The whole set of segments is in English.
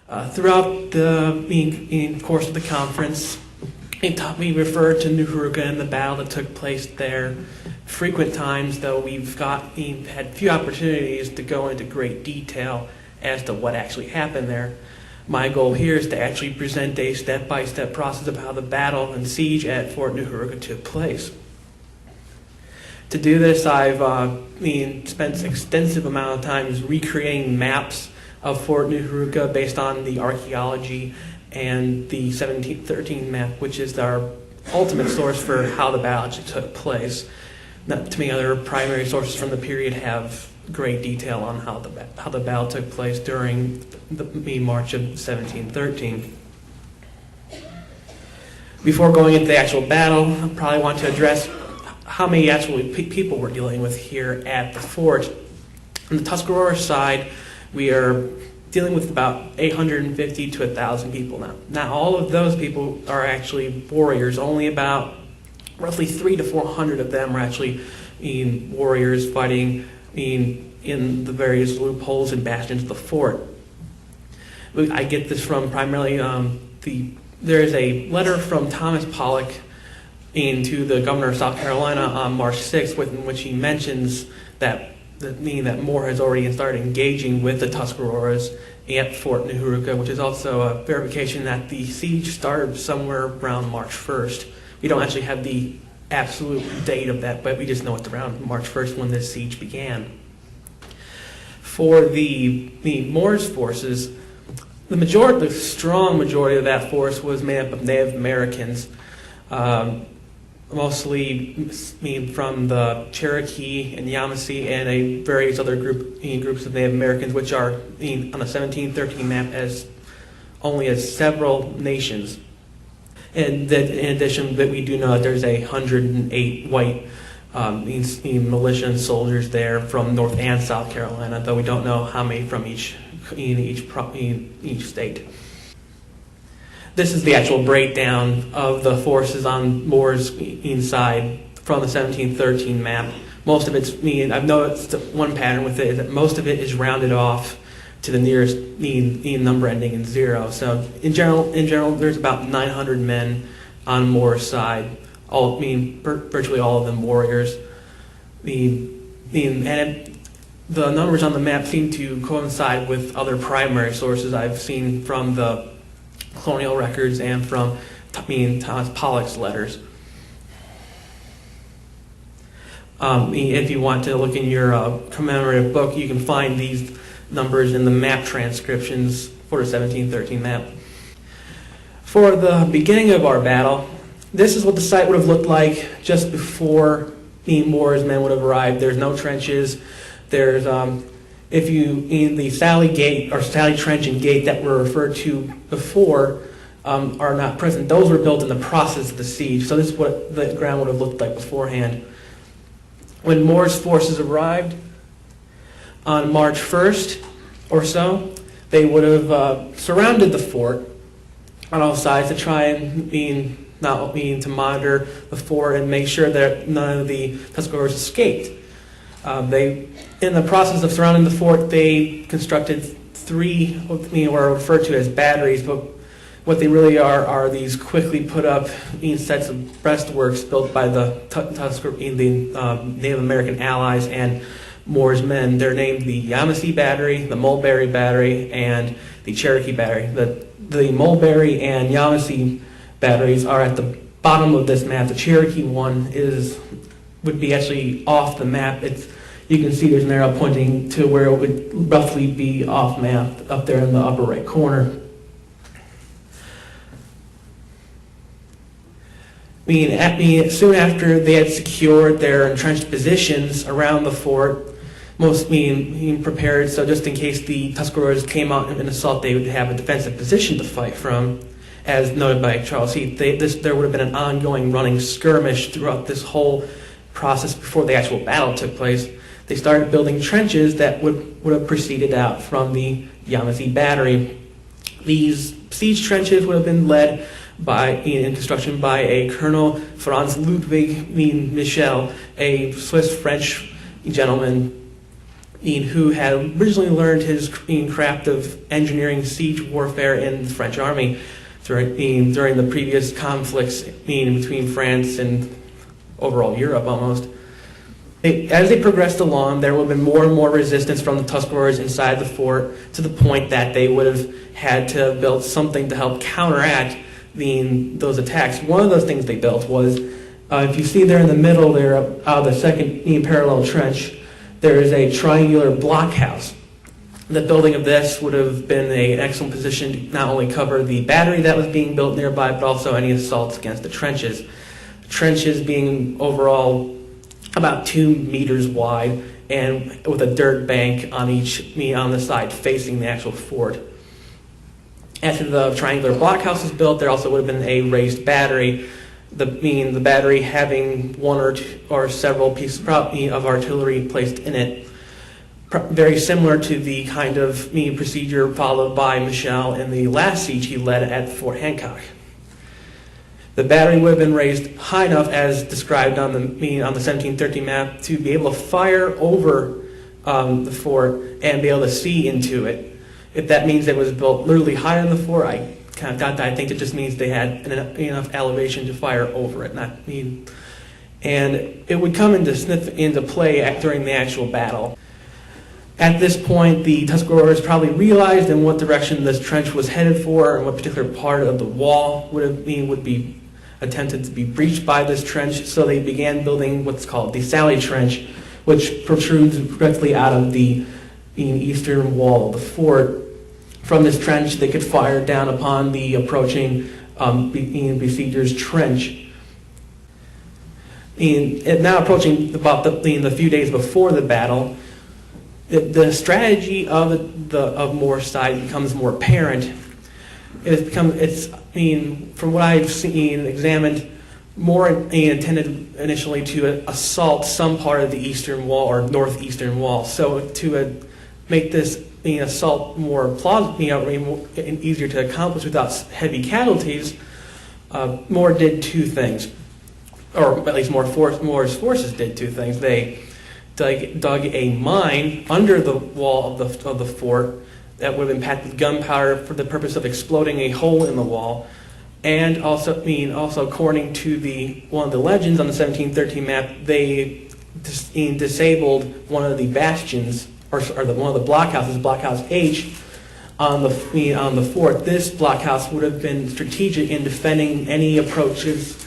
Throughout the course of the conference, we referred to Nooherooka and the battle that took place there frequent times, though we've had few opportunities to go into great detail as to what actually happened there. My goal here is to actually present a step-by-step process of how the battle and siege at Fort Nooherooka took place. To do this, I've spent an extensive amount of time recreating maps of Fort Nooherooka based on the Archaeology and the 1713 map, which is our ultimate source for how the battle actually took place. To me, other primary sources from the period have great detail on how the battle took place during the March of 1713. Before going into the actual battle, I probably want to address how many actually people we're dealing with here at the fort. On the Tuscarora side, we are dealing with about 850 to 1,000 people now. Not all of those people are actually warriors. Only about roughly 300 to 400 of them are actually warriors fighting in the various loopholes and bastions of the fort. I get this from primarily there is a letter from Thomas Pollock to the governor of South Carolina on March 6th, in which he mentions that Moore has already started engaging with the Tuscaroras at Fort Nooherooka, which is also a verification that the siege started somewhere around March 1st. We don't actually have the absolute date of that, but we just know it's around March 1st when this siege began. For the Moore's forces, the strong majority of that force was made up of Native Americans, mostly from the Cherokee and Yamasee and various other groups of Native Americans, which are on the 1713 map as several nations. And that in addition, that we do know that there's 108 white militia and soldiers there from North and South Carolina, though we don't know how many from each state. This is the actual breakdown of the forces on Moore's side from the 1713 map. Most of it's, I've noticed one pattern with it is that most of it is rounded off to the nearest number ending in 0. So in general, there's about 900 men on Moore's side. Virtually all of them warriors. And the numbers on the map seem to coincide with other primary sources I've seen from the colonial records and from Thomas Pollock's letters. If you want to look in your commemorative book, you can find these numbers in the map transcriptions for the 1713 map. For the beginning of our battle, this is what the site would have looked like just before Moore's men would have arrived. There's no trenches. There's the Sally Gate or Sally Trench and Gate that were referred to before are not present. Those were built in the process of the siege. So this is what the ground would have looked like beforehand. When Moore's forces arrived on March 1st or so, they would have surrounded the fort on all sides to try and to monitor the fort and make sure that none of the Tuscaroras escaped. In the process of surrounding the fort, they constructed 3 what are referred to as batteries, but what they really are these quickly put up sets of breastworks built by the Native American allies and Moore's men. They're named the Yamasee Battery, the Mulberry Battery, and the Cherokee Battery. The Mulberry and Yamasee batteries are at the bottom of this map. The Cherokee one would be actually off the map. You can see there's an arrow pointing to where it would roughly be off map up there in the upper right corner. Soon after they had secured their entrenched positions around the fort, most prepared, so just in case the Tuscaroras came out in an assault, they would have a defensive position to fight from. As noted by Charles Heath, there would have been an ongoing running skirmish throughout this whole process before the actual battle took place. They started building trenches that would have proceeded out from the Yamasee Battery. These siege trenches would have been led in construction by a Colonel Franz Ludwig Michel, a Swiss-French gentleman who had originally learned his craft of engineering siege warfare in the French army during the previous conflicts between France and overall Europe almost. As they progressed along, there would have been more and more resistance from the Tuscaroras inside the fort, to the point that they would have had to build something to help counteract those attacks. One of those things they built was, if you see there in the middle there of the second parallel trench, there is a triangular blockhouse. The building of this would have been an excellent position to not only cover the battery that was being built nearby, but also any assaults against the trenches. The trenches being overall about 2 meters wide, and with a dirt bank on the side facing the actual fort. After the triangular blockhouse was built, there also would have been a raised battery. The battery having one or several pieces of artillery placed in it, very similar to the kind of procedure followed by Michel in the last siege he led at Fort Hancock. The battery would have been raised high enough, as described on the 1713 map, to be able to fire over the fort and be able to see into it. If that means it was built literally higher than the fort, I kind of got that. I think it just means they had enough elevation to fire over it. And it would come into play during the actual battle. At this point, the Tuscaroras probably realized in what direction this trench was headed for, and what particular part of the wall would be attempted to be breached by this trench. So they began building what's called the Sally Trench, which protrudes directly out of the eastern wall of the fort. From this trench, they could fire down upon the approaching besiegers' trench. Now approaching about the few days before the battle, the strategy of Moore's side becomes more apparent. From what I've seen and examined, Moore intended initially to assault some part of the eastern wall or northeastern wall. So to make this assault more plausible, and easier to accomplish without heavy casualties, Moore did two things, or at least Moore's forces did two things. They dug a mine under the wall of the fort that would have been packed with gunpowder for the purpose of exploding a hole in the wall, and also according to one of the legends on the 1713 map, they disabled one of the bastions, or one of the blockhouses, blockhouse H, on the fort. This blockhouse would have been strategic in defending any approaches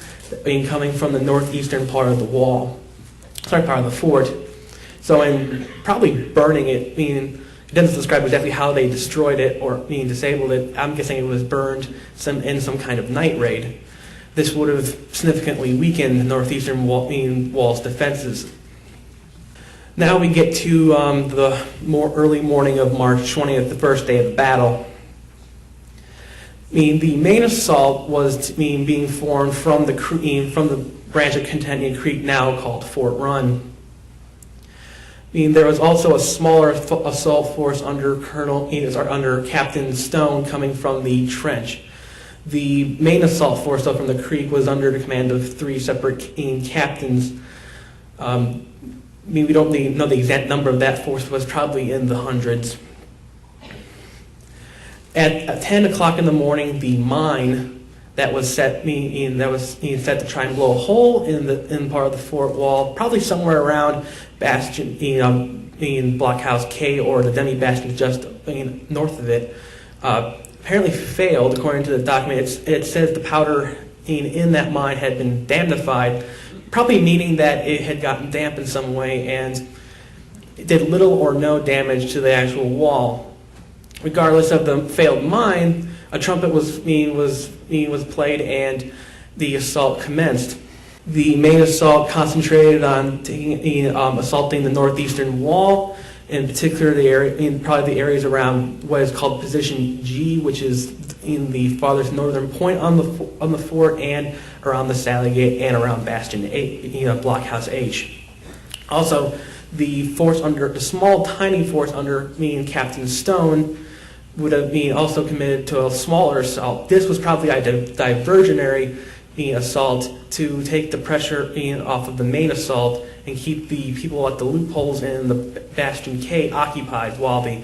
coming from the northeastern part of the part of the fort. So in probably burning it, it doesn't describe exactly how they destroyed it or disabled it. I'm guessing it was burned in some kind of night raid. This would have significantly weakened the northeastern wall's defenses. Now we get to the more early morning of March 20th, the first day of the battle. The main assault was being formed from the branch of Contentine Creek now called Fort Run. There was also a smaller assault force under Captain Stone coming from the trench. The main assault force though from the creek was under the command of three separate captains. We don't know the exact number of that force, but it was probably in the hundreds. At 10 o'clock in the morning, the mine that was set to try and blow a hole in part of the fort wall, probably somewhere around bastion, blockhouse K or the demi bastion just north of it, apparently failed. According to the document, it says the powder in that mine had been damnified, probably meaning that it had gotten damp in some way and it did little or no damage to the actual wall. Regardless of the failed mine, a trumpet was played and the assault commenced. The main assault concentrated on assaulting the northeastern wall, in particular probably the areas around what is called Position G, which is in the farthest northern point on the fort, and around the Sally Gate and around Bastion A, Blockhouse H. Also, the small tiny force under Captain Stone would have been also committed to a smaller assault. This was probably a diversionary assault to take the pressure off of the main assault and keep the people at the loopholes in the Bastion K occupied while the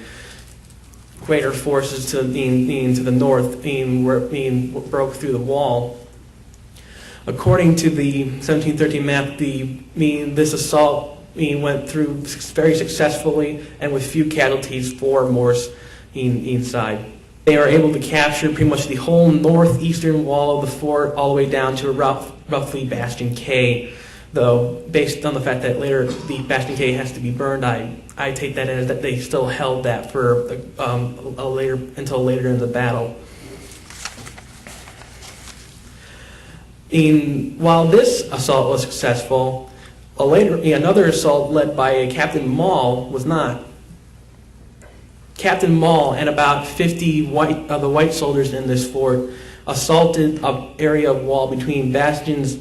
greater forces to the north broke through the wall. According to the 1713 map, this assault went through very successfully and with few casualties for Morse side. They were able to capture pretty much the whole northeastern wall of the fort all the way down to roughly Bastion K. Though, based on the fact that later the Bastion K has to be burned, I take that as that they still held that for until later in the battle. While this assault was successful, another assault led by Captain Mall was not. Captain Mall and about 50 of the white soldiers in this fort assaulted an area of wall between bastions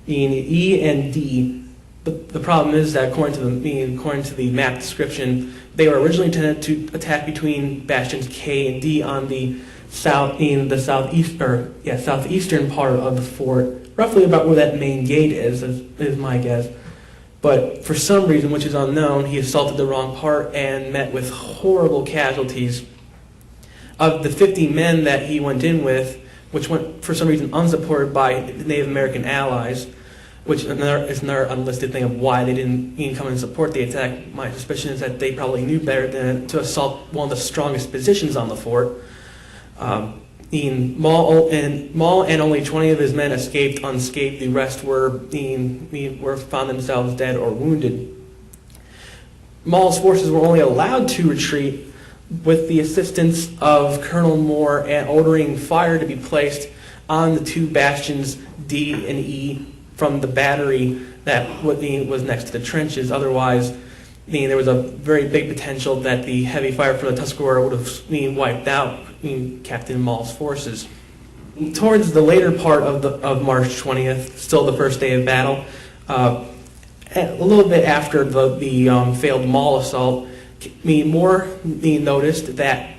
E and D. But the problem is that according to the map description, they were originally intended to attack between bastions K and D on the southeastern part of the fort, roughly about where that main gate is my guess. But for some reason, which is unknown, he assaulted the wrong part and met with horrible casualties. Of the 50 men that he went in with, which went for some reason unsupported by Native American allies, which is another unlisted thing of why they didn't even come and support the attack. My suspicion is that they probably knew better than to assault one of the strongest positions on the fort. Mall and only 20 of his men escaped unscathed. The rest found themselves dead or wounded. Mall's forces were only allowed to retreat with the assistance of Colonel Moore and ordering fire to be placed on the two bastions D and E from the battery that was next to the trenches. Otherwise, there was a very big potential that the heavy fire from the Tuscarora would have wiped out Captain Mall's forces. Towards the later part of March 20th, still the first day of battle, a little bit after the failed Mall assault, Moore noticed that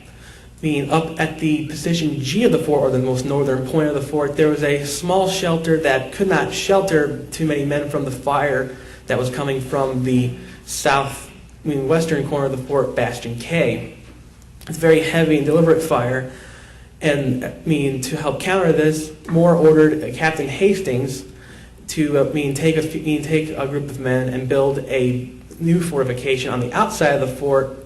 up at the position G of the fort, or the most northern point of the fort, there was a small shelter that could not shelter too many men from the fire that was coming from the western corner of the fort, Bastion K. It's very heavy and deliberate fire, and to help counter this, Moore ordered Captain Hastings to take a group of men and build a new fortification on the outside of the fort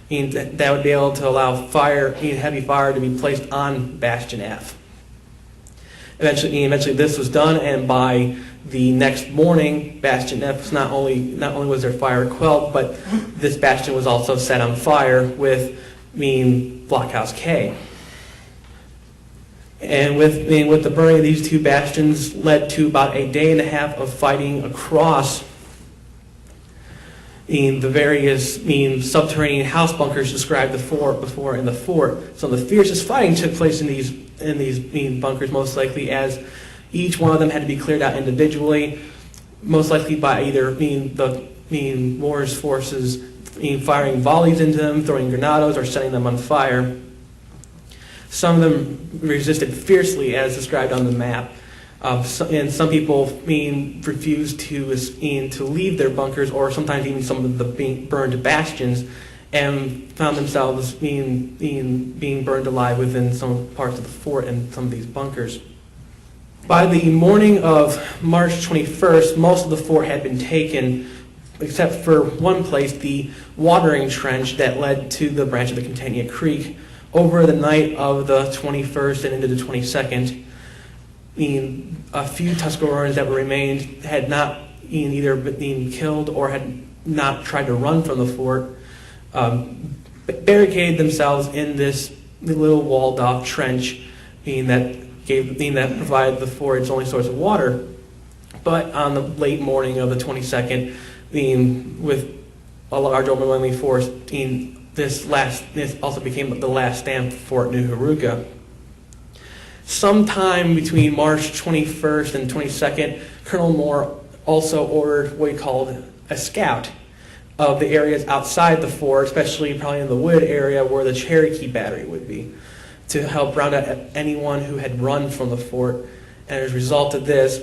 that would be able to allow heavy fire to be placed on Bastion F. Eventually this was done, and by the next morning, Bastion F was not only was their fire quelled, but this bastion was also set on fire with Blockhouse K. And with the burning of these two bastions led to about a day and a half of fighting across the various subterranean house bunkers described before in the fort. So the fiercest fighting took place in these bunkers, most likely, as each one of them had to be cleared out individually, most likely by either Moore's forces firing volleys into them, throwing granados, or setting them on fire. Some of them resisted fiercely, as described on the map. And some people refused to leave their bunkers, or sometimes even some of the burned bastions, and found themselves being burned alive within some parts of the fort and some of these bunkers. By the morning of March 21st, most of the fort had been taken, except for one place, the watering trench that led to the branch of the Catania Creek. Over the night of the 21st and into the 22nd, a few Tuscaroras that remained had not either been killed or had not tried to run from the fort, barricaded themselves in this little walled-off trench that provided the fort its only source of water. But on the late morning of the 22nd, with a large overwhelming force, this also became the last stand for Fort Nooherooka. Sometime between March 21st and 22nd, Colonel Moore also ordered what he called a scout of the areas outside the fort, especially probably in the wood area where the Cherokee battery would be, to help round out anyone who had run from the fort. And as a result of this,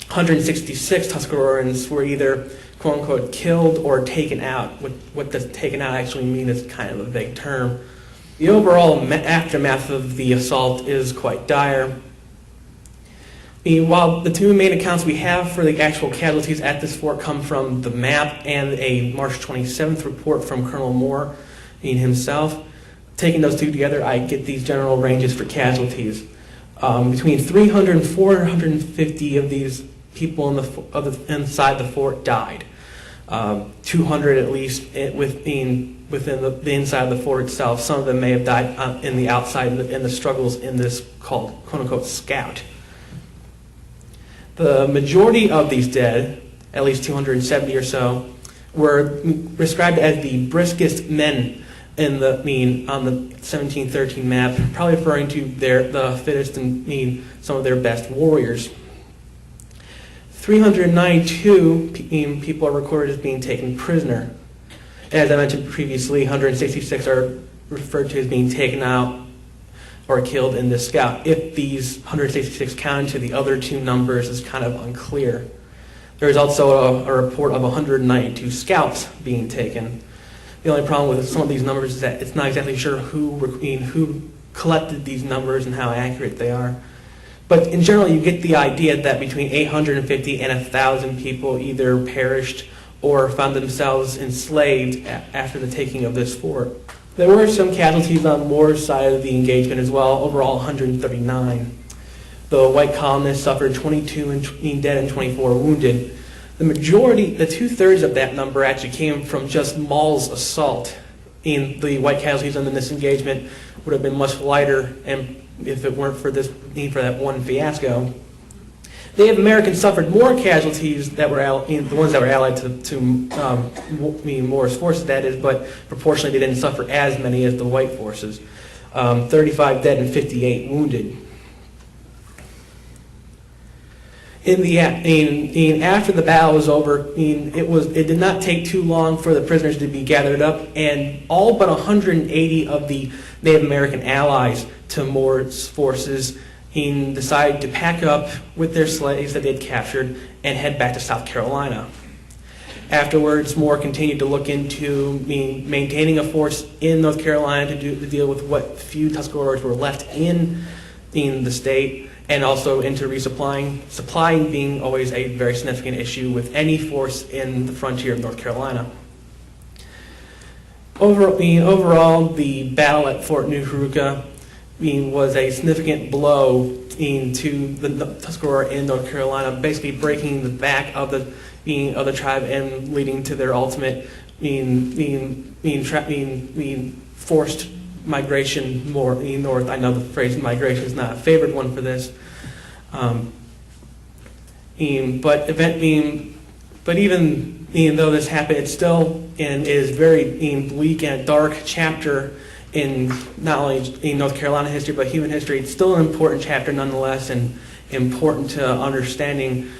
166 Tuscaroraans were either quote-unquote killed or taken out. What does taken out actually mean is kind of a vague term. The overall aftermath of the assault is quite dire. While the two main accounts we have for the actual casualties at this fort come from the map and a March 27th report from Colonel Moore himself, taking those two together, I get these general ranges for casualties. Between 300 and 450 of these people inside the fort died. 200 at least within the inside of the fort itself. Some of them may have died in the outside in the struggles in this called quote-unquote scout. The majority of these dead, at least 270 or so, were described as the briskest men on the 1713 map, probably referring to the fittest and some of their best warriors. 392 people are recorded as being taken prisoner. As I mentioned previously, 166 are referred to as being taken out or killed in this scout. If these 166 counted to the other two numbers is kind of unclear. There is also a report of 192 scalps being taken. The only problem with some of these numbers is that it's not exactly sure who collected these numbers and how accurate they are. But in general, you get the idea that between 850 and 1,000 people either perished or found themselves enslaved after the taking of this fort. There were some casualties on Moore's side of the engagement as well, overall 139. The white colonists suffered 22 dead and 24 wounded. The majority, the 2/3 of that number actually came from just Maull's assault. And the white casualties in this engagement would have been much lighter, and if it weren't for that one fiasco. Native Americans suffered more casualties that were the ones that were allied to Moore's forces, that is, but proportionally they didn't suffer as many as the white forces. 35 dead and 58 wounded. After the battle was over, it did not take too long for the prisoners to be gathered up, and all but 180 of the Native American allies to Moore's forces decided to pack up with their slaves that they had captured and head back to South Carolina. Afterwards, Moore continued to look into maintaining a force in North Carolina to deal with what few Tuscaroras were left in the state, and also into resupplying. Supplying being always a very significant issue with any force in the frontier of North Carolina. Overall, the battle at Fort Nooherooka was a significant blow to the Tuscarora in North Carolina, basically breaking the back of the tribe and leading to their ultimate forced migration more north. I know the phrase migration is not a favored one for this, but even though this happened, it's still is very bleak and dark chapter in not only North Carolina history but human history. It's still an important chapter nonetheless, and important to understanding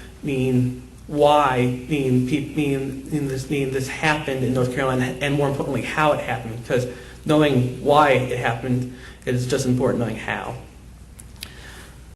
why this happened in North Carolina, and more importantly how it happened, because knowing why it happened is just important knowing how.